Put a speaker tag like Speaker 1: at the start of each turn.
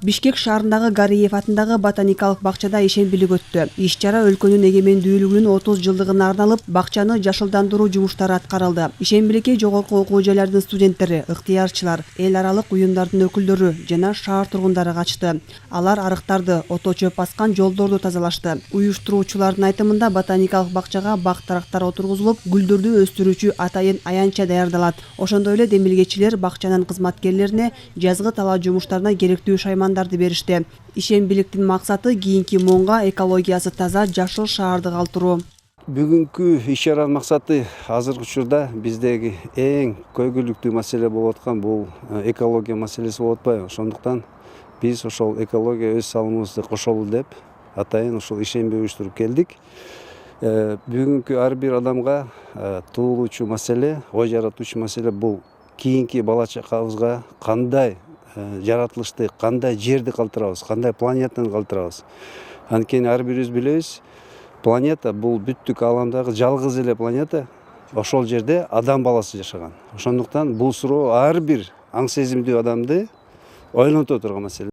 Speaker 1: Бишкек шаарындагы Гариев атындагы ботаникалык бакчада ишембилик өттү. Иш-чара өлкөнүн эгемендүүлүгүнүн 30 жылдыгына арналып, бакчаны жашылдандыруу жумуштары аткарылды. Ишембиликке жогорку окуу жайлардын студенттери, ыктыярчылар, эл аралык уюмдардын өкүлдөрү жана шаар тургундары катышты. Алар арыктарды, ото чөп баскан жолдорду тазалашты. Уюштуруучулардын айтымында ботаникалык бакчага бак-дарактар отургузулуп, гүлдөрдү өстүрүүчү атайын аянтча даярдалат. Ошондой эле демилгечилер бакчанын кызматкерлерине жазгы талаа жумуштарына керектүү шаймандарды беришти. Ишембиликтин максаты кийинки муунга экологиясы таза жашыл шаарды калтыруу.
Speaker 2: Бүгүнкү иш-чаранын максаты азыркы учурда биздеги эң көйгөйлүктүү маселе болуп аткан бул экология маселеси болуп атпайбы. Ошондуктан биз ошол экология өз салымыбызды кошолу деп атайын ушул ишемби уюштуруп келдик. Бүгүнкү ар бир адамга туулуучу маселе, ой жаратуучу маселе бул кийинки бала чакабызга кандай жаратылышты, кандай жерди калтырабыз, кандай планетаны калтырабыз. Анткени ар бирибиз билебиз, планета бул бүттүк ааламдагы жалгыз эле планета. Ошол жерде адам баласы жашаган. Ошондуктан бул суроо ар бир аң сезимдүү адамды ойлонто турган маселе.